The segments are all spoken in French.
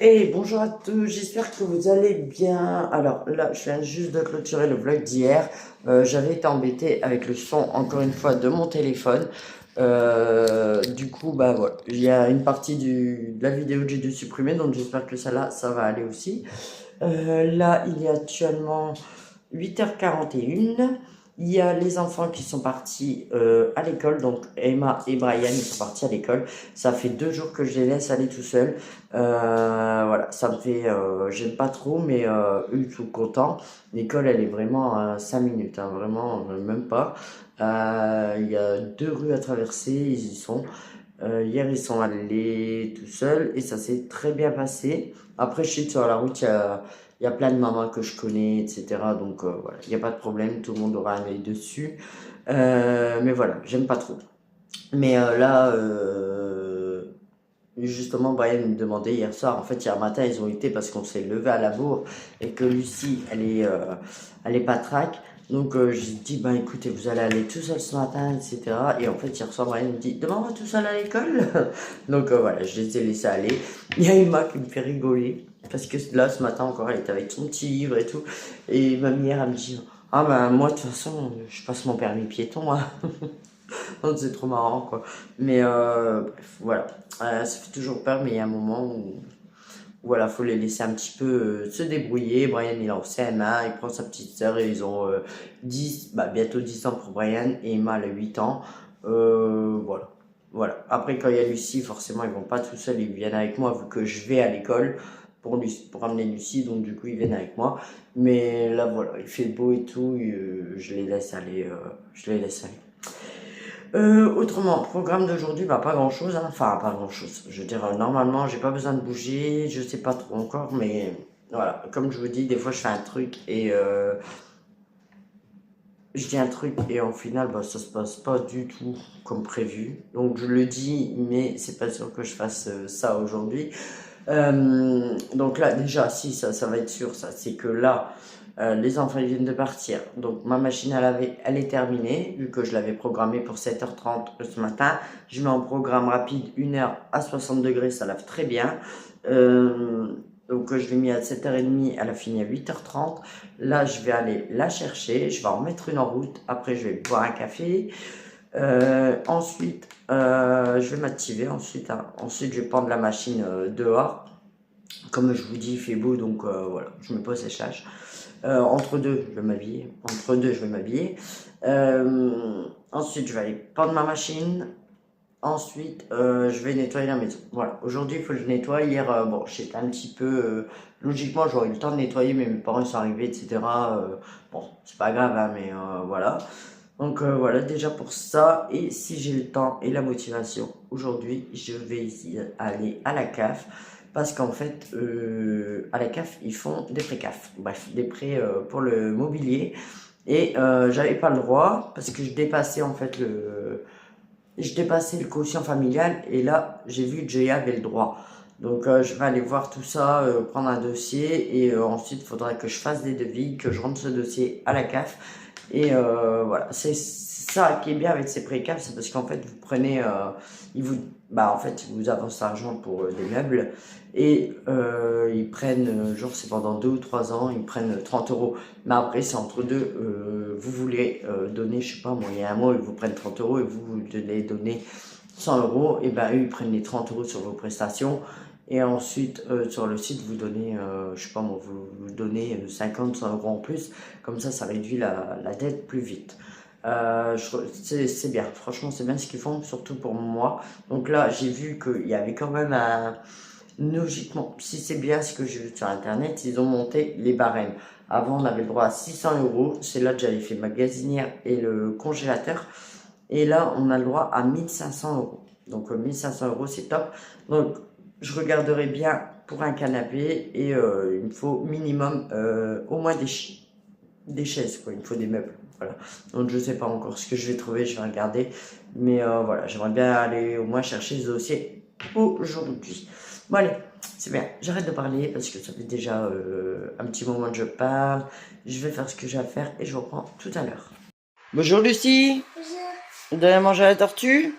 Et bonjour à tous, j'espère que vous allez bien. Alors là, je viens juste de clôturer le vlog d'hier. J'avais été embêté avec le son, encore une fois, de mon téléphone. Du coup, bah voilà, il y a une partie de la vidéo que j'ai dû supprimer, donc j'espère que ça là, ça va aller aussi. Là, il est actuellement 8h41. Il y a les enfants qui sont partis à l'école, donc Emma et Brian, ils sont partis à l'école. Ça fait 2 jours que je les laisse aller tout seuls. Voilà, ça me fait, j'aime pas trop, mais eux ils sont contents. L'école, elle est vraiment à 5 minutes, hein, vraiment, même pas. Il y a 2 rues à traverser, ils y sont. Hier, ils sont allés tout seuls et ça s'est très bien passé. Après, je sais que sur la route, il y a plein de mamans que je connais, etc. Donc voilà, il n'y a pas de problème, tout le monde aura un œil dessus. Mais voilà, j'aime pas trop. Mais là, justement, Brian me demandait hier soir, en fait, hier matin, ils ont été parce qu'on s'est levé à la bourre et que Lucie, elle est patraque. Donc, j'ai dit, ben écoutez, vous allez aller tout seul ce matin, etc. Et en fait, hier soir, Brian me dit, demain, on va tout seul à l'école. Donc, voilà, je les ai laissés aller. Il y a Emma qui me fait rigoler. Parce que là, ce matin encore, elle était avec son petit livre et tout. Et même hier, elle me dit, ah ben moi, de toute façon, je passe mon permis piéton, hein. Non, c'est trop marrant, quoi. Mais bref, voilà. Ça fait toujours peur, mais il y a un moment où, voilà, faut les laisser un petit peu se débrouiller. Brian, il est en CM1, il prend sa petite sœur et ils ont 10, bah, bientôt 10 ans pour Brian et Emma, elle a 8 ans. Voilà. Voilà. Après, quand il y a Lucie, forcément, ils vont pas tout seuls, ils viennent avec moi vu que je vais à l'école pour amener Lucie, donc du coup, ils viennent avec moi. Mais là, voilà, il fait beau et tout, je les laisse aller. Je les laisse aller. Autrement, programme d'aujourd'hui, bah pas grand chose, hein. Enfin pas grand chose. Je veux dire, normalement, j'ai pas besoin de bouger, je sais pas trop encore, mais voilà. Comme je vous dis, des fois je fais un truc et je dis un truc et en final, bah ça se passe pas du tout comme prévu. Donc je le dis, mais c'est pas sûr que je fasse ça aujourd'hui. Donc là, déjà, si ça va être sûr, ça, c'est que là, les enfants ils viennent de partir. Donc ma machine à laver, elle est terminée, vu que je l'avais programmée pour 7h30 ce matin. Je mets en programme rapide 1 heure à 60 degrés, ça lave très bien. Euh, donc je l'ai mis à 7h30, elle a fini à 8h30. Là, je vais aller la chercher, je vais en mettre une en route. Après, je vais boire un café. Ensuite, je vais m'activer. Ensuite, hein. Ensuite, je vais prendre la machine dehors. Comme je vous dis, il fait beau, donc voilà, je me pose séchage. Entre deux, je vais m'habiller. Entre deux, je vais m'habiller. Ensuite, je vais aller prendre ma machine. Ensuite, je vais nettoyer la maison. Voilà, aujourd'hui, il faut que je nettoie. Hier, bon, j'étais un petit peu. Logiquement, j'aurais eu le temps de nettoyer, mais mes parents sont arrivés, etc. Bon, c'est pas grave, hein, mais voilà. Donc voilà, déjà pour ça. Et si j'ai le temps et la motivation, aujourd'hui, je vais aller à la CAF. Parce qu'en fait, à la CAF, ils font des pré-CAF. Bref, des prêts pour le mobilier. Et j'avais pas le droit parce que je dépassais en fait je dépassais le quotient familial et là, j'ai vu que j'y avais le droit. Donc, je vais aller voir tout ça, prendre un dossier et ensuite, il faudra que je fasse des devis, que je rentre ce dossier à la CAF. Et voilà, c'est ça qui est bien avec ces pré-CAF, c'est parce qu'en fait, vous prenez, ils vous, bah en fait, ils vous avancent l'argent pour des meubles et ils prennent, genre c'est pendant 2 ou 3 ans, ils prennent 30 euros. Mais après, c'est entre deux. Vous voulez donner, je sais pas moi, il y a un mois, ils vous prennent 30 euros et vous devez donner 100 euros. Et ben eux, ils prennent les 30 euros sur vos prestations. Et ensuite, sur le site, vous donnez, je sais pas moi, vous donnez 50, 100 euros en plus. Comme ça réduit la dette plus vite. C'est bien, franchement, c'est bien ce qu'ils font, surtout pour moi. Donc là, j'ai vu qu'il y avait quand même un. Logiquement, si c'est bien ce que j'ai vu sur internet, ils ont monté les barèmes. Avant, on avait le droit à 600 euros. C'est là que j'avais fait magasinière et le congélateur. Et là, on a le droit à 1500 euros. Donc, 1500 euros, c'est top. Donc, je regarderai bien pour un canapé et il me faut minimum au moins des chaises, quoi. Il me faut des meubles. Voilà. Donc, je ne sais pas encore ce que je vais trouver, je vais regarder. Mais voilà, j'aimerais bien aller au moins chercher ce dossier aujourd'hui. Bon, allez, c'est bien. J'arrête de parler parce que ça fait déjà un petit moment que je parle. Je vais faire ce que j'ai à faire et je reprends tout à l'heure. Bonjour Lucie. Vous donnez à manger à la tortue?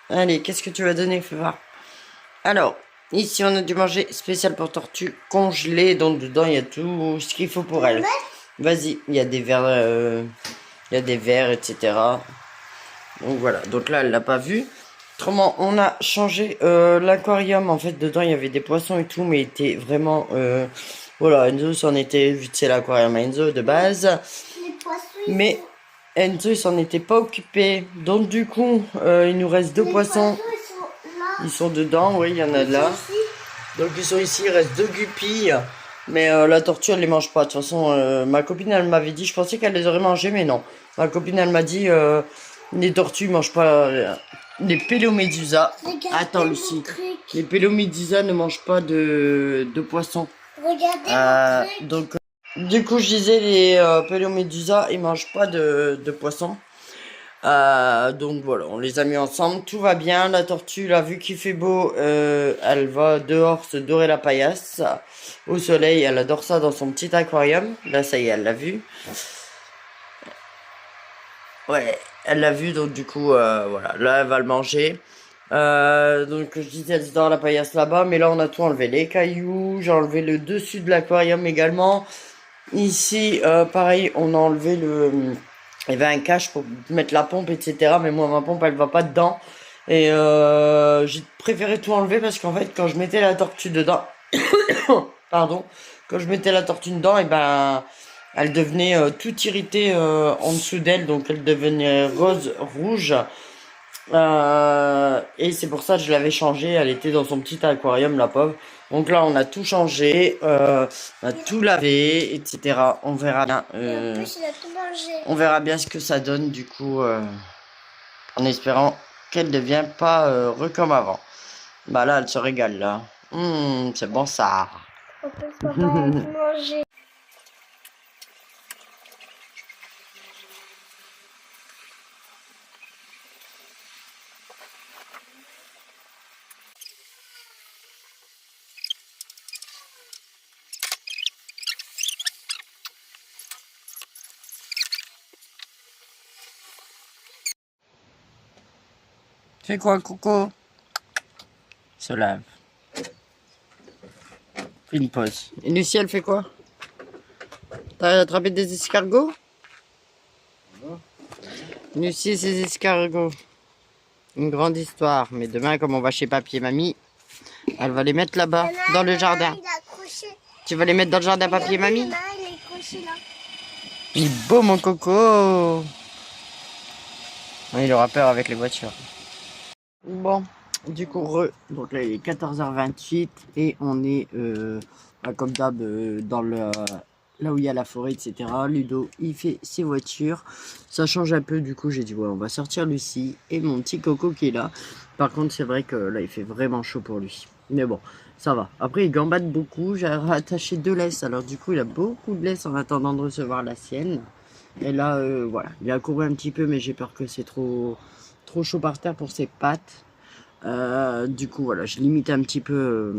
Allez, qu'est-ce que tu vas donner, fais voir. Alors, Ici, on a dû manger spécial pour tortue congelé. Donc, dedans, il y a tout ce qu'il faut pour elle. Vas-y, il y a des verres, etc. Donc, voilà. Donc là, elle l'a pas vu. Autrement, on a changé l'aquarium. En fait, dedans, il y avait des poissons et tout, mais il était vraiment... voilà, Enzo s'en était... Vu que c'est l'aquarium Enzo de base. Mais Enzo, il s'en était pas occupé. Donc, du coup, il nous reste deux poissons. Ils sont dedans, oui, il y en a là. Donc, ils sont ici, il reste deux guppies. Mais la tortue, elle les mange pas. De toute façon, ma copine, elle m'avait dit... Je pensais qu'elle les aurait mangées, mais non. Ma copine, elle m'a dit... les tortues mangent pas... les pélomédusas. Attends, Lucie. Les pélomédusas ne mangent pas de poissons. Regardez mon truc. Donc, du coup, je disais, les pélomédusas, ils mangent pas de poissons. Donc voilà, on les a mis ensemble, tout va bien. La tortue, là, vu qu'il fait beau, elle va dehors se dorer la paillasse au soleil. Elle adore ça dans son petit aquarium. Là, ça y est, elle l'a vu. Ouais, elle l'a vu, donc du coup, voilà, là, elle va le manger. Donc je disais, elle se dort la paillasse là-bas, mais là, on a tout enlevé. Les cailloux, j'ai enlevé le dessus de l'aquarium également. Ici, pareil, on a enlevé le... Il y avait un cache pour mettre la pompe, etc. Mais moi, ma pompe, elle va pas dedans. Et j'ai préféré tout enlever parce qu'en fait, quand je mettais la tortue dedans... Pardon. Quand je mettais la tortue dedans, et ben... Elle devenait toute irritée en dessous d'elle. Donc, elle devenait rose, rouge. Et c'est pour ça que je l'avais changée. Elle était dans son petit aquarium, la pauvre. Donc là, on a tout changé, on a tout lavé, etc. On verra bien. Et en plus, il a tout mangé. On verra bien ce que ça donne, du coup, en espérant qu'elle ne devienne pas comme avant. Bah là, elle se régale, là. C'est bon, ça. En plus, papa a tout mangé. Fais quoi, Coco? Se lave. Fais une pause. Et Lucie, elle fait quoi? T'as attrapé des escargots? Lucie, ces escargots. Une grande histoire. Mais demain, comme on va chez papy et mamie, elle va les mettre là-bas, dans le jardin. Tu vas les mettre dans le jardin, papy et mamie? Il est beau, mon Coco. Il aura peur avec les voitures. Bon, du coup, donc là, il est 14h28 et on est, comme d'hab, dans là où il y a la forêt, etc. Ludo, il fait ses voitures. Ça change un peu, du coup, j'ai dit, ouais, on va sortir Lucie et mon petit Coco qui est là. Par contre, c'est vrai que là, il fait vraiment chaud pour lui. Mais bon, ça va. Après, il gambade beaucoup. J'ai attaché 2 laisses. Alors, du coup, il a beaucoup de laisses en attendant de recevoir la sienne. Et là, voilà, il a couru un petit peu, mais j'ai peur que c'est trop chaud par terre pour ses pattes. Du coup, voilà, je limite un petit peu...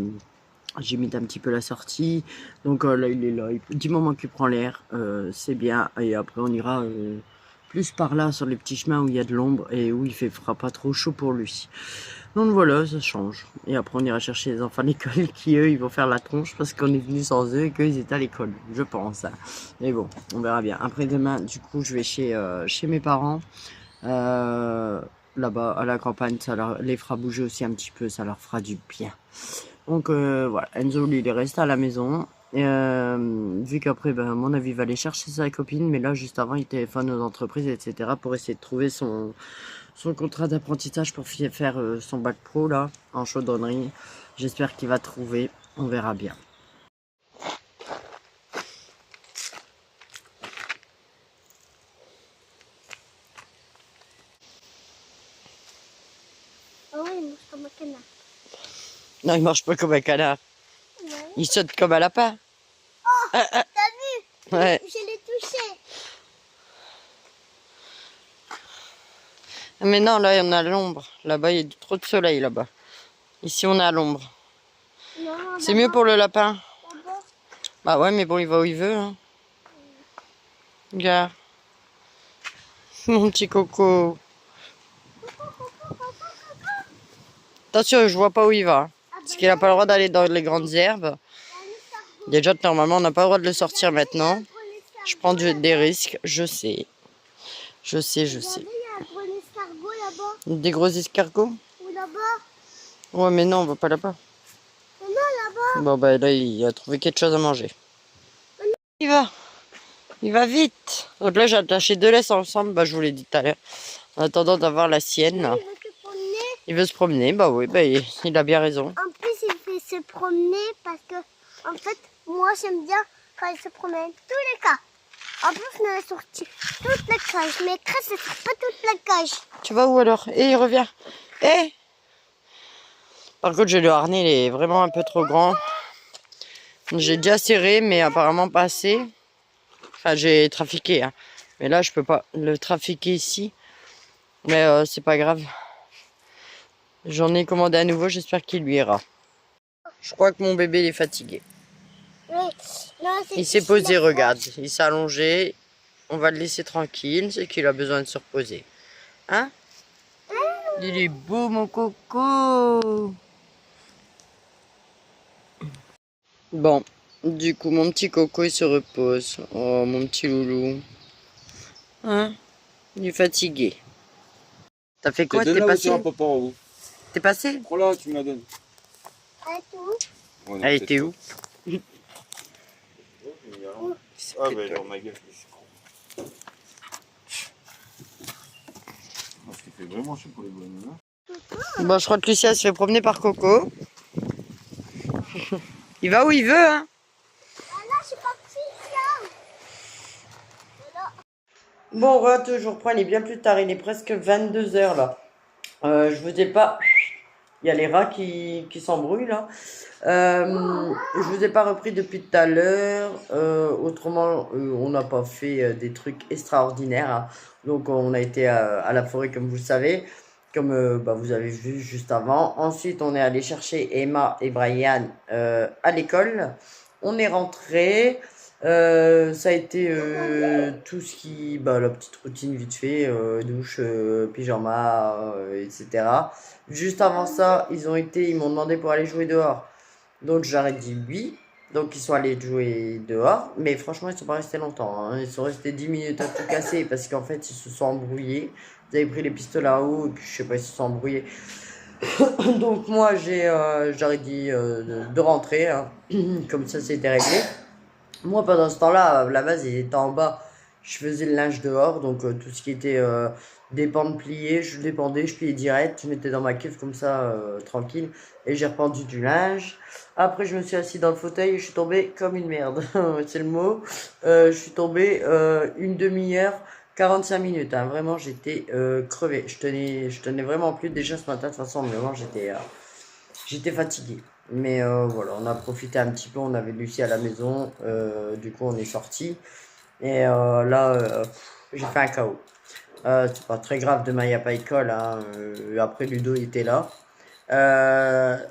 j'imite un petit peu la sortie. Donc là, il est là. Du moment qu'il prend l'air, c'est bien. Et après, on ira plus par là, sur les petits chemins où il y a de l'ombre et où il fera pas trop chaud pour lui. Donc voilà, ça change. Et après, on ira chercher les enfants à l'école qui, eux, ils vont faire la tronche parce qu'on est venu sans eux et qu'ils étaient à l'école, je pense. Mais bon, on verra bien. Après, demain, du coup, je vais chez mes parents. Là-bas, à la campagne, ça les fera bouger aussi un petit peu, ça leur fera du bien. Donc voilà, Enzo lui il est resté à la maison. Vu qu'après, ben, à mon avis, il va aller chercher sa copine, mais là, juste avant, il téléphone aux entreprises, etc. pour essayer de trouver son contrat d'apprentissage pour faire son bac pro, là, en chaudronnerie. J'espère qu'il va trouver, on verra bien. Ah oui, il mange comme un canard. Non, il mange pas comme un canard. Ouais. Il saute comme un lapin. T'as vu? Ouais. Je l'ai touché. Mais non, là, on a l'ombre. Là-bas, il y a trop de soleil, là-bas. Ici, on a l'ombre. C'est mieux pour le lapin. Bah ouais, mais bon, il va où il veut. Hein. Regarde. Mon petit Coco. Attention, je vois pas où il va. Ah Parce qu'il n'a pas le droit d'aller dans les grandes herbes. Déjà, normalement, on n'a pas le droit de le sortir maintenant. Je prends des risques, je sais. Je sais. Regardez, il y a un gros escargot là-bas. Des gros escargots? Ou là-bas. Ouais, mais non, on va pas là-bas. Non, là-bas. Bon, bah là, il a trouvé quelque chose à manger. Il va vite. Donc là, j'ai attaché 2 laisses ensemble, bah, je vous l'ai dit tout à l'heure. En attendant d'avoir la sienne. Il veut se promener. Il veut se promener, bah oui, bah, il a bien raison. En plus, il fait se promener parce que, en fait, moi, j'aime bien quand il se promène. Tous les cas. En plus, on a sorti toute la cage. Mais crèche, ce sera pas toute la cage. Tu vas où alors? Et il revient. Par contre, le harnais, il est vraiment un peu trop grand. J'ai déjà serré, mais apparemment pas assez. Enfin, j'ai trafiqué, hein. Mais là, je peux pas le trafiquer ici. Mais c'est pas grave. J'en ai commandé à nouveau, j'espère qu'il lui ira. Je crois que mon bébé il est fatigué. Oui. Non, Il s'est posé, regarde. Il s'est allongé. On va le laisser tranquille, c'est qu'il a besoin de se reposer. Hein? Il est beau, mon coco. Bon, du coup, mon petit coco, il se repose. Oh, mon petit loulou. Hein? Il est fatigué. T'as fait quoi? T'es passé? Papa en haut. T'es passé? Prends là, tu me la donnes. tout. Elle était où? Ah, bah, dans ma gueule, je suis con. Parce qu'il fait vraiment chaud pour les bonnes, hein. Bon, je crois que Lucia elle se fait promener par Coco. Il va où il veut, hein? Ah là, je suis partie, là. Bon, voilà, je reprends, il est bien plus tard, il est presque 22 h là. Je vous ai pas... Il y a les rats qui s'embrouillent là. Je vous ai pas repris depuis tout à l'heure. Autrement, on n'a pas fait des trucs extraordinaires, hein. Donc, on a été à la forêt, comme vous le savez, comme bah, vous avez vu juste avant. Ensuite, on est allé chercher Emma et Brian à l'école. On est rentré. Ça a été tout ce qui, bah, la petite routine vite fait, douche, pyjama, etc. Juste avant ça, ils m'ont demandé pour aller jouer dehors. Donc j'aurais dit oui. Donc ils sont allés jouer dehors. Mais franchement, ils sont pas restés longtemps, hein. Ils sont restés 10 minutes à tout casser parce qu'en fait, ils se sont embrouillés. Ils avaient pris les pistolets à eau et puis je sais pas, ils se sont embrouillés. Donc moi, j'aurais dit de rentrer, hein. Comme ça, c'était réglé. Moi, pendant ce temps-là, la base, il était en bas. Je faisais le linge dehors, donc tout ce qui était dépendre plié, je dépendais, je pliais direct, je mettais dans ma cuve comme ça, tranquille, et j'ai rependu du linge. Après, je me suis assis dans le fauteuil et je suis tombée comme une merde, c'est le mot. Je suis tombée une demi-heure, 45 minutes, hein. Vraiment, j'étais crevée. Je tenais vraiment plus. Déjà ce matin, de toute façon, vraiment, j'étais fatiguée. Mais voilà, on a profité un petit peu, on avait Lucie à la maison, du coup on est sorti. Et là, j'ai fait un KO. C'est pas très grave, demain il n'y a pas école, hein. Après Ludo il était là.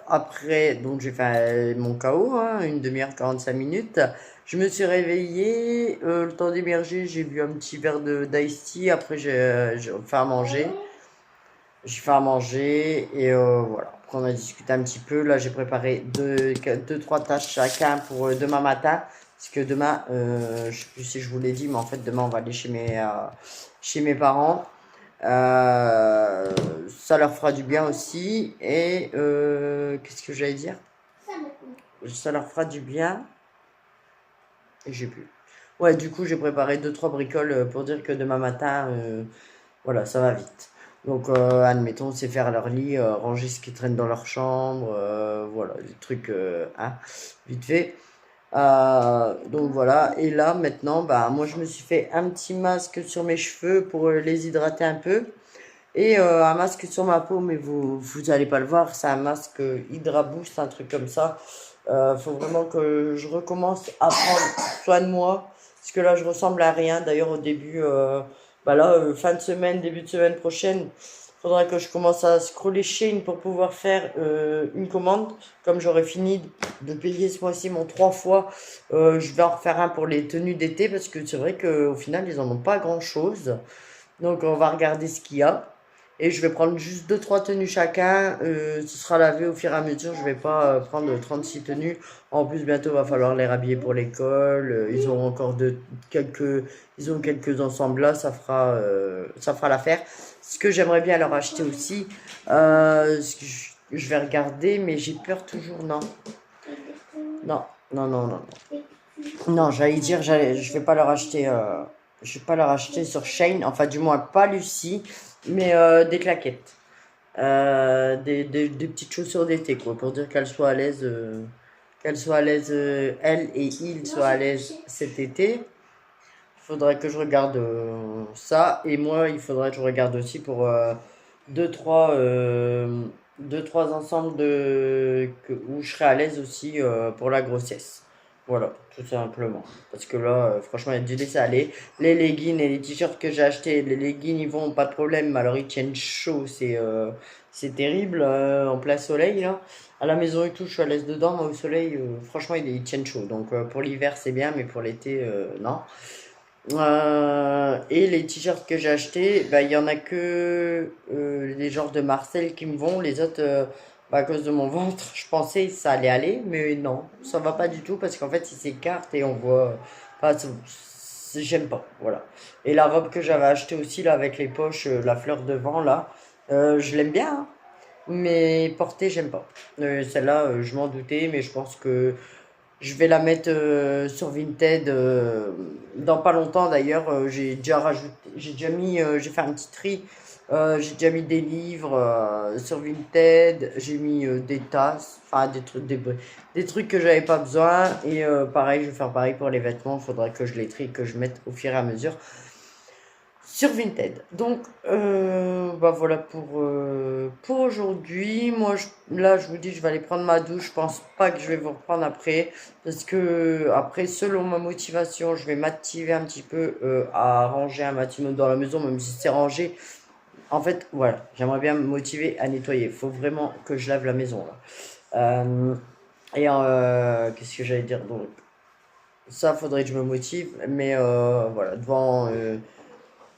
Après, donc j'ai fait mon KO, hein, une demi-heure, 45 minutes. Je me suis réveillée, le temps d'émerger, j'ai bu un petit verre d'ice tea. Après j'ai fait à manger. J'ai fait à manger et voilà. Après, on a discuté un petit peu. Là, j'ai préparé deux, trois tâches chacun pour demain matin. Parce que demain, je sais plus si je vous l'ai dit, mais en fait, demain, on va aller chez mes parents. Ça leur fera du bien aussi. Et qu'est-ce que j'allais dire? Ça leur fera du bien. Et j'ai plus. Ouais, du coup, j'ai préparé deux, trois bricoles pour dire que demain matin, voilà, ça va vite. Donc, admettons, c'est faire leur lit, ranger ce qui traîne dans leur chambre, voilà, des trucs, hein, vite fait. Donc voilà, et là, maintenant, bah, moi, je me suis fait un petit masque sur mes cheveux pour les hydrater un peu. Et un masque sur ma peau, mais vous allez pas le voir, c'est un masque Hydra Boost, un truc comme ça. Faut vraiment que je recommence à prendre soin de moi, parce que là, je ressemble à rien. D'ailleurs, au début, bah là, fin de semaine, début de semaine prochaine, faudra que je commence à scroller Shein pour pouvoir faire une commande. Comme j'aurai fini de payer ce mois-ci mon 3 fois, je vais en refaire un pour les tenues d'été, parce que c'est vrai qu'au final, ils en ont pas grand-chose. Donc, on va regarder ce qu'il y a. Et je vais prendre juste 2-3 tenues chacun. Ce sera lavé au fur et à mesure. Je vais pas prendre 36 tenues. En plus, bientôt, va falloir les rhabiller pour l'école. Ils ont encore ils ont quelques ensembles là. Ça fera l'affaire. Ce que j'aimerais bien leur acheter aussi, ce que je vais regarder, mais j'ai peur toujours. Non, non, non, non, non. Non, j'allais dire, je vais pas leur acheter. Je vais pas leur acheter sur Shein. Enfin, du moins pas Lucie, mais des claquettes. Des petites chaussures d'été, quoi, pour dire qu'elles soient à l'aise, elles et ils soient à l'aise cet été. Il faudrait que je regarde ça, et moi, il faudrait que je regarde aussi pour deux, trois, euh, deux, trois ensembles où je serai à l'aise aussi pour la grossesse. Voilà, tout simplement. Parce que là, franchement, il y a du laisser aller. Les leggings et les t-shirts que j'ai achetés, les leggings, ils vont, pas de problème, mais alors ils tiennent chaud, c'est terrible en plein soleil, là. À la maison et tout, je suis à l'aise dedans, mais au soleil, franchement, ils tiennent chaud. Donc pour l'hiver, c'est bien, mais pour l'été, non. Et les t-shirts que j'ai achetés, bah, il y en a que les genres de Marcel qui me vont. Les autres, bah, à cause de mon ventre, je pensais que ça allait aller, mais non, ça va pas du tout parce qu'en fait, ils s'écartent et on voit. Enfin, j'aime pas, voilà. Et la robe que j'avais achetée aussi, là, avec les poches, la fleur devant, là, je l'aime bien, hein, mais porter, j'aime pas. Celle-là, je m'en doutais, mais je pense que. Je vais la mettre sur Vinted dans pas longtemps d'ailleurs. J'ai déjà rajouté, j'ai déjà mis, j'ai fait un petit tri. J'ai déjà mis des livres sur Vinted. J'ai mis des tasses, enfin des trucs que j'avais pas besoin. Et pareil, je vais faire pareil pour les vêtements. Il faudrait que je les trie, que je mette au fur et à mesure sur Vinted. Donc, bah voilà pour aujourd'hui. Moi, là, je vous dis, je vais aller prendre ma douche. Je pense pas que je vais vous reprendre après. Parce que, après, selon ma motivation, je vais m'activer un petit peu à ranger un maximum dans la maison, même si c'est rangé. En fait, voilà, j'aimerais bien me motiver à nettoyer. Il faut vraiment que je lave la maison, là. Qu'est-ce que j'allais dire donc? Ça, faudrait que je me motive. Mais voilà,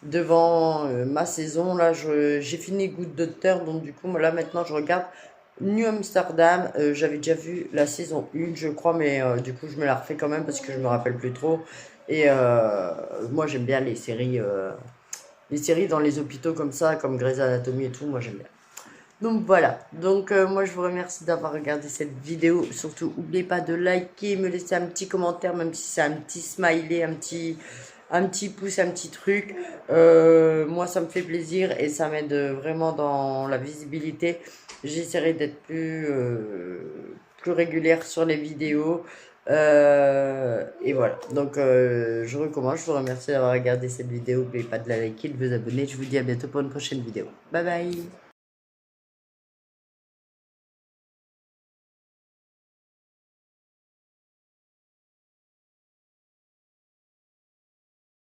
devant ma saison. Là, j'ai fini Good Doctor, donc du coup, là maintenant, je regarde New Amsterdam. J'avais déjà vu la saison 1, je crois, mais du coup, je me la refais quand même parce que je me rappelle plus trop. Et moi, j'aime bien les séries dans les hôpitaux comme ça, comme Grey's Anatomy et tout. Moi, j'aime bien. Donc voilà, donc moi je vous remercie d'avoir regardé cette vidéo. Surtout, n'oubliez pas de liker, me laisser un petit commentaire, même si c'est un petit smiley, un petit pouce, un petit truc. Moi ça me fait plaisir et ça m'aide vraiment dans la visibilité. J'essaierai d'être plus régulière sur les vidéos. Et voilà, donc je recommence. Je vous remercie d'avoir regardé cette vidéo. N'oubliez pas de la liker, de vous abonner. Je vous dis à bientôt pour une prochaine vidéo. Bye bye.